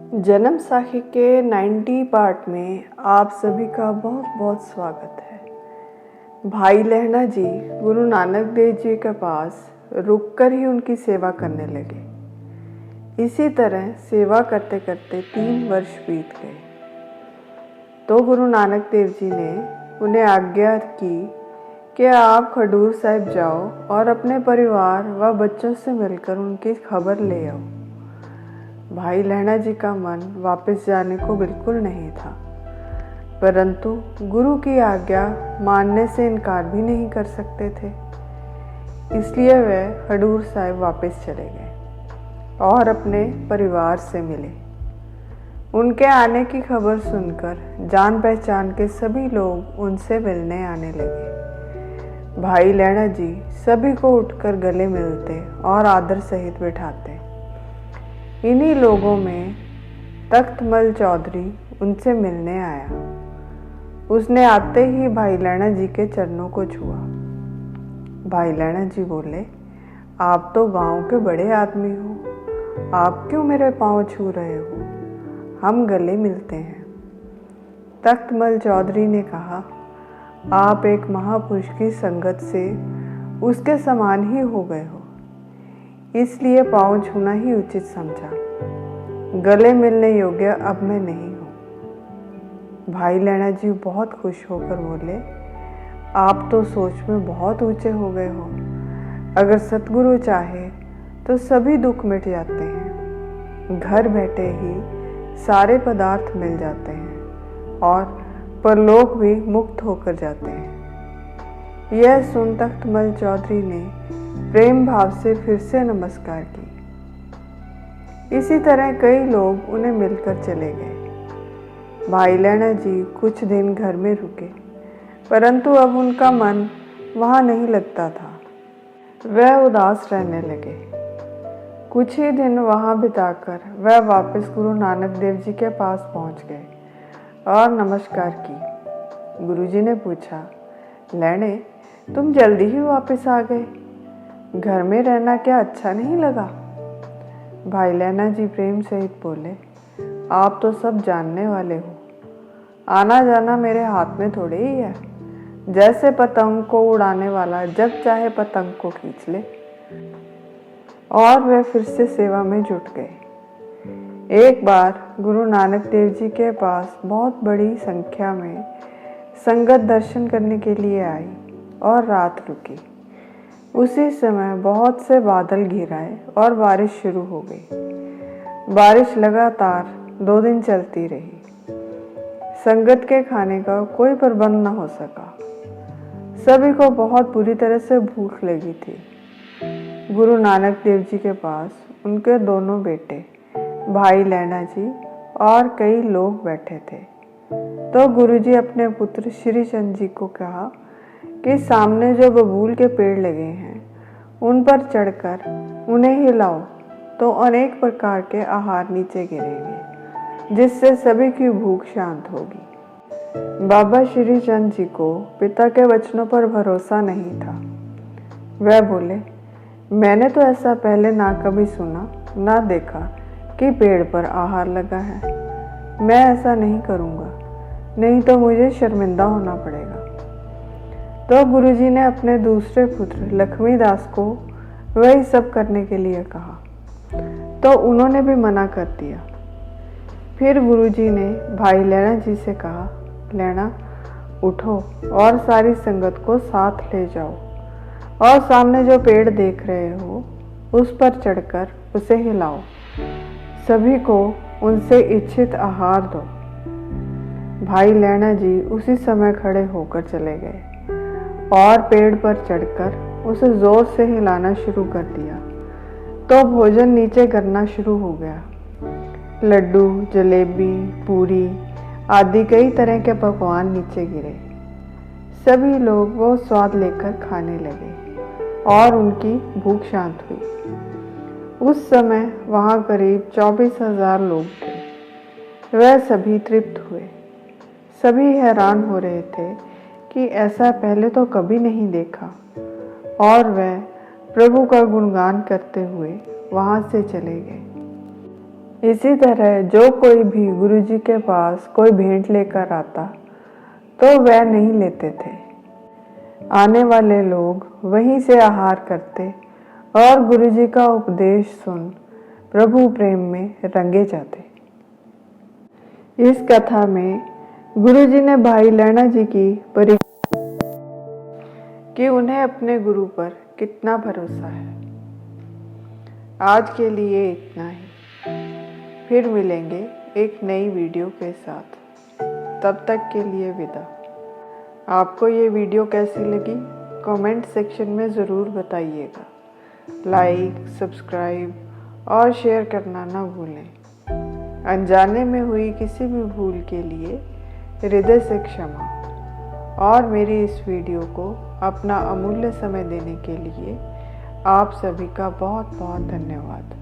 जन्म साखी के 90 पार्ट में आप सभी का बहुत बहुत स्वागत है। भाई लहना जी गुरु नानक देव जी के पास रुककर ही उनकी सेवा करने लगे। इसी तरह सेवा करते करते 3 वर्ष बीत गए तो गुरु नानक देव जी ने उन्हें आज्ञा की कि आप खडूर साहिब जाओ और अपने परिवार व बच्चों से मिलकर उनकी खबर ले आओ। भाई लहना जी का मन वापस जाने को बिल्कुल नहीं था, परंतु गुरु की आज्ञा मानने से इनकार भी नहीं कर सकते थे। इसलिए वे खडूर साहिब वापस चले गए और अपने परिवार से मिले। उनके आने की खबर सुनकर जान पहचान के सभी लोग उनसे मिलने आने लगे। भाई लहना जी सभी को उठकर गले मिलते और आदर सहित बिठाते। इन्हीं लोगों में तख्तमल चौधरी उनसे मिलने आया। उसने आते ही भाई लहना जी के चरणों को छुआ। भाई लहना जी बोले, आप तो गांव के बड़े आदमी हो, आप क्यों मेरे पांव छू रहे हो? हम गले मिलते हैं। तख्तमल चौधरी ने कहा, आप एक महापुरुष की संगत से उसके समान ही हो गए हो, इसलिए पाँव छूना ही उचित समझा। गले मिलने योग्य अब मैं नहीं हूँ। भाई लहना जी बहुत खुश होकर बोले, आप तो सोच में बहुत ऊंचे हो गए हो। अगर सतगुरु चाहे तो सभी दुख मिट जाते हैं। घर बैठे ही सारे पदार्थ मिल जाते हैं और परलोक भी मुक्त होकर जाते हैं। यह सुन तख्तमल चौधरी ने प्रेम भाव से फिर से नमस्कार की। इसी तरह कई लोग उन्हें मिलकर चले गए। भाई लहना जी कुछ दिन घर में रुके, परंतु अब उनका मन वहाँ नहीं लगता था। वह उदास रहने लगे। कुछ ही दिन वहाँ बिताकर वह वापस गुरु नानक देव जी के पास पहुँच गए और नमस्कार की। गुरुजी ने पूछा, लहने तुम जल्दी ही वापस आ गए, घर में रहना क्या अच्छा नहीं लगा? भाई लहना जी प्रेम सहित बोले, आप तो सब जानने वाले हो, आना जाना मेरे हाथ में थोड़े ही है। जैसे पतंग को उड़ाने वाला जब चाहे पतंग को खींच ले। और वे फिर से सेवा में जुट गए। एक बार गुरु नानक देव जी के पास बहुत बड़ी संख्या में संगत दर्शन करने के लिए आई और रात रुकी। उसी समय बहुत से बादल घिर आए और बारिश शुरू हो गई। बारिश लगातार 2 दिन चलती रही। संगत के खाने का कोई प्रबंध न हो सका। सभी को बहुत बुरी तरह से भूख लगी थी। गुरु नानक देव जी के पास उनके दोनों बेटे भाई लहना जी और कई लोग बैठे थे। तो गुरुजी अपने पुत्र श्री चंद जी को कहा कि सामने जो बबूल के पेड़ लगे हैं उन पर चढ़कर उन्हें हिलाओ तो अनेक प्रकार के आहार नीचे गिरेंगे, जिससे सभी की भूख शांत होगी। बाबा श्री चंद जी को पिता के वचनों पर भरोसा नहीं था। वह बोले, मैंने तो ऐसा पहले ना कभी सुना ना देखा कि पेड़ पर आहार लगा है। मैं ऐसा नहीं करूँगा, नहीं तो मुझे शर्मिंदा होना पड़ेगा। तो गुरुजी ने अपने दूसरे पुत्र लक्ष्मीदास को वही सब करने के लिए कहा, तो उन्होंने भी मना कर दिया। फिर गुरुजी ने भाई लहना जी से कहा, लहना उठो और सारी संगत को साथ ले जाओ और सामने जो पेड़ देख रहे हो उस पर चढ़कर उसे हिलाओ। सभी को उनसे इच्छित आहार दो। भाई लहना जी उसी समय खड़े होकर चले गए और पेड़ पर चढ़कर उसे जोर से हिलाना शुरू कर दिया। तो भोजन नीचे गिरना शुरू हो गया। लड्डू, जलेबी, पूरी आदि कई तरह के पकवान नीचे गिरे। सभी लोग वो स्वाद लेकर खाने लगे और उनकी भूख शांत हुई। उस समय वहाँ करीब 24,000 लोग थे। वह सभी तृप्त हुए। सभी हैरान हो रहे थे कि ऐसा पहले तो कभी नहीं देखा, और वह प्रभु का गुणगान करते हुए वहाँ से चले गए। इसी तरह जो कोई भी गुरुजी के पास कोई भेंट लेकर आता तो वह नहीं लेते थे। आने वाले लोग वहीं से आहार करते और गुरुजी का उपदेश सुन प्रभु प्रेम में रंगे जाते। इस कथा में गुरुजी ने भाई लहणा जी की परीक्षा कि उन्हें अपने गुरु पर कितना भरोसा है। आज के लिए इतना ही, फिर मिलेंगे एक नई वीडियो के साथ। तब तक के लिए विदा। आपको ये वीडियो कैसी लगी कमेंट सेक्शन में ज़रूर बताइएगा। लाइक, सब्सक्राइब और शेयर करना ना भूलें। अनजाने में हुई किसी भी भूल के लिए हृदय से क्षमा। और मेरी इस वीडियो को अपना अमूल्य समय देने के लिए आप सभी का बहुत बहुत धन्यवाद।